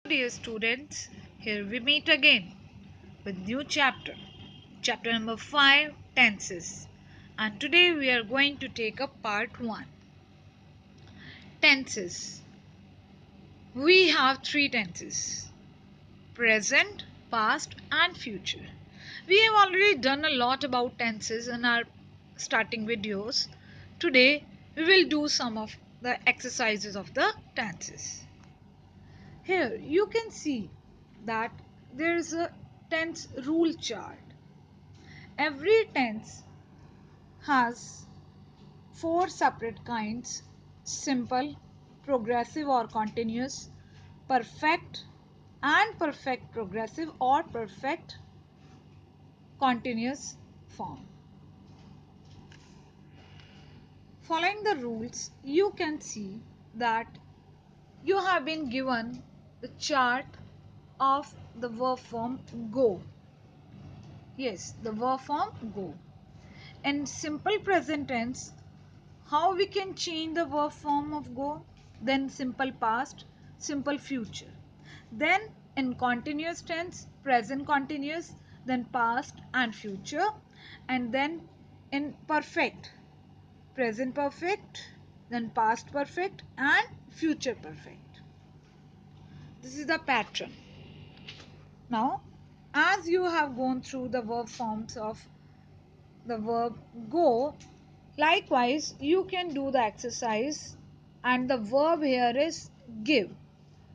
Dear students, here we meet again with new chapter. Chapter number 5, tenses. And today we are going to take up part 1. Tenses. We have three tenses: present, past and future. We have already done a lot about tenses in our starting videos. Today we will do some of the exercises of the tenses. Here you can see that there is a tense rule chart. Every tense has four separate kinds: simple, progressive or continuous, perfect, and perfect progressive or perfect continuous form. Following the rules, you can see that you have been given the chart of the verb form go. Yes, the verb form go. In simple present tense, how we can change the verb form of go? Then simple past, simple future. Then in continuous tense, present continuous, then past and future. And then in perfect, present perfect, then past perfect and future perfect. This is the pattern. Now, as you have gone through the verb forms of the verb go, likewise you can do the exercise, and the verb here is give.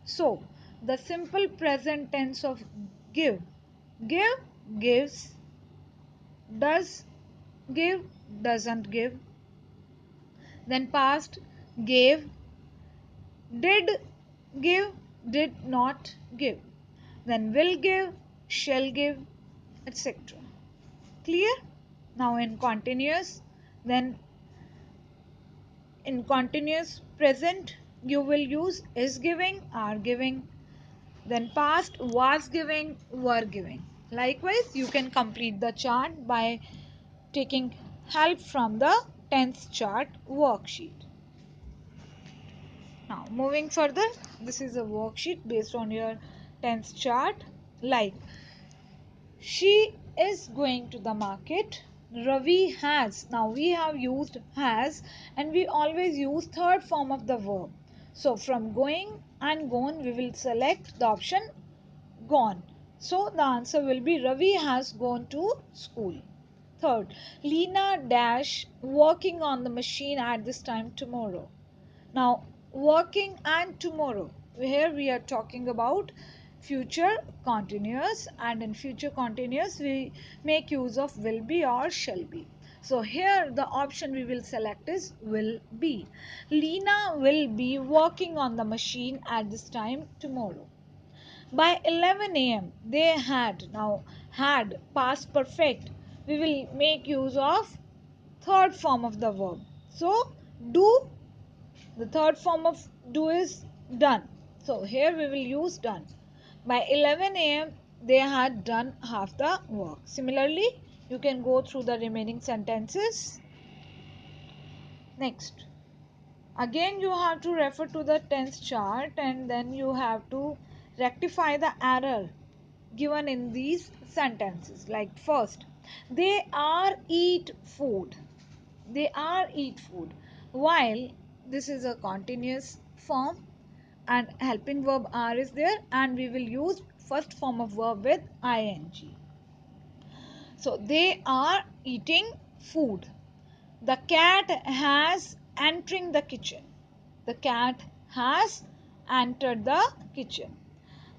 So the simple present tense of give: give, gives, does, give, doesn't give. Then past: gave, did give, did not give. Then will give, shall give, etc. Clear? Now in continuous, then in continuous present you will use is giving, are giving. Then past: was giving, were giving. Likewise you can complete the chart by taking help from the tense chart worksheet. Now moving further, this is a worksheet based on your tense chart. Like, she is going to the market. Ravi has. Now we have used has, and we always use third form of the verb. So from going and gone we will select the option gone. So the answer will be Ravi has gone to school. Third, Lena dash working on the machine at this time tomorrow. Now, working and tomorrow. Here we are talking about future continuous, and in future continuous we make use of will be or shall be. So here the option we will select is will be. Lena will be working on the machine at this time tomorrow. By 11 a.m. they had. Now had past perfect, we will make use of third form of the verb. So do, the third form of do is done. So here we will use done. By 11 a.m. they had done half the work. Similarly, you can go through the remaining sentences. Next. Again you have to refer to the tense chart, and then you have to rectify the error given in these sentences. Like first, they are eat food. They are eat food. While this is a continuous form and helping verb are is there, and we will use first form of verb with ing. So they are eating food. The cat has entering the kitchen. The cat has entered the kitchen.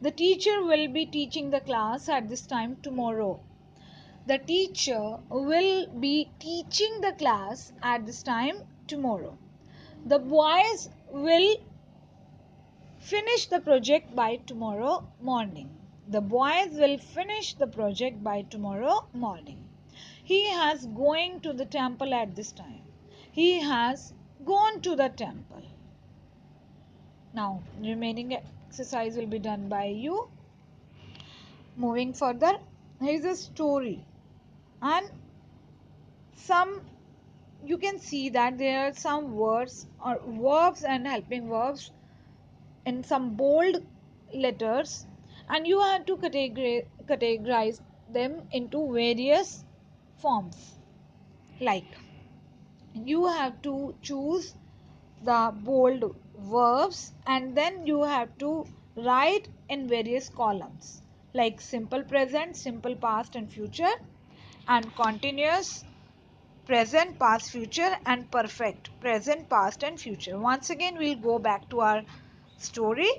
The teacher will be teaching the class at this time tomorrow. The teacher will be teaching the class at this time tomorrow. The boys will finish the project by tomorrow morning. The boys will finish the project by tomorrow morning. He has going to the temple at this time. He has gone to the temple. Now, remaining exercise will be done by you. Moving further, here is a story, and some, you can see that there are some words or verbs and helping verbs in some bold letters, and you have to categorize them into various forms. Like, you have to choose the bold verbs, and then you have to write in various columns, like simple present, simple past and future, and continuous present, past, future, and perfect present, past and future. Once again we'll go back to our story.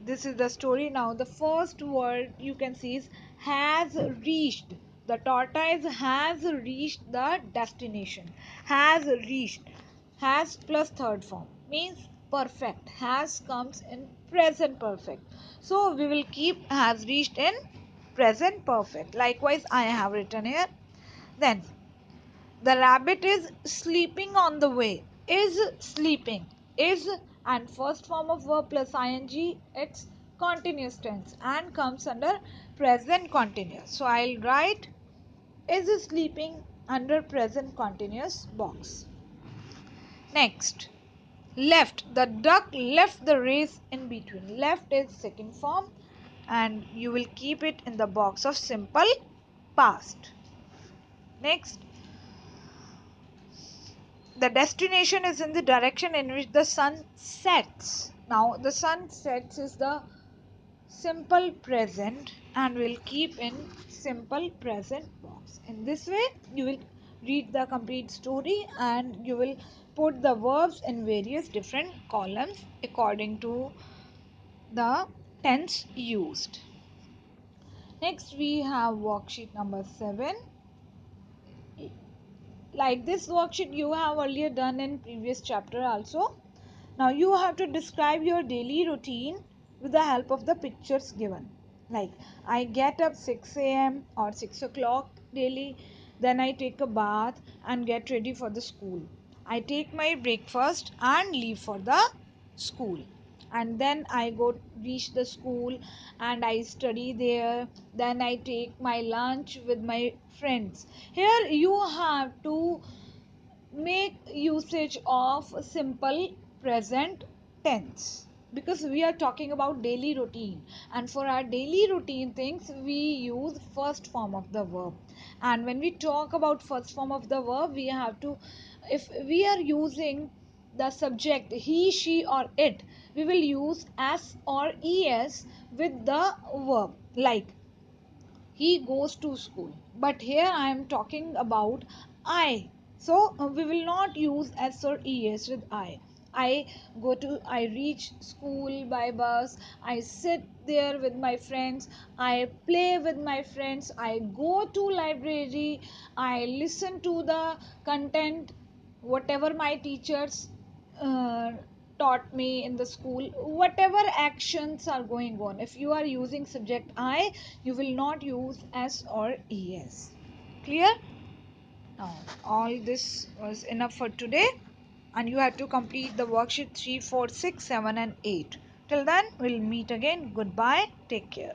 This is the story. Now the first word you can see is has reached. The tortoise has reached the destination. Has reached. Has plus third form means perfect. Has comes in present perfect, so we will keep has reached in present perfect. Likewise I have written here. Then the rabbit is sleeping on the way. Is sleeping. Is and first form of verb plus ing, it's continuous tense and comes under present continuous. So I'll write is sleeping under present continuous box. Next, left. The duck left the race in between. Left is second form and you will keep it in the box of simple past. Next, the destination is in the direction in which the sun sets. Now the sun sets is the simple present and we'll keep in simple present box. In this way you will read the complete story and you will put the verbs in various different columns according to the tense used. Next we have worksheet number 7. Like this worksheet you have earlier done in previous chapter also. Now you have to describe your daily routine with the help of the pictures given. Like, I get up 6 a.m. or 6 o'clock daily, then I take a bath and get ready for the school. I take my breakfast and leave for the school. And then I go reach the school and I study there. Then I take my lunch with my friends. Here you have to make usage of simple present tense because we are talking about daily routine, and for our daily routine things we use first form of the verb. And when we talk about first form of the verb, we have to, if we are using the subject he, she or it, we will use s or es with the verb. Like, he goes to school, but here I am talking about I, so we will not use s or es with I reach school by bus, I sit there with my friends, I play with my friends, I go to library, I listen to the content whatever my teachers uh, taught me in the school. Whatever actions are going on, if you are using subject I, you will not use s or es. Clear? Now all this was enough for today, and you have to complete the worksheet 3, 4, 6, 7 and 8. Till then we'll meet again. Goodbye, take care.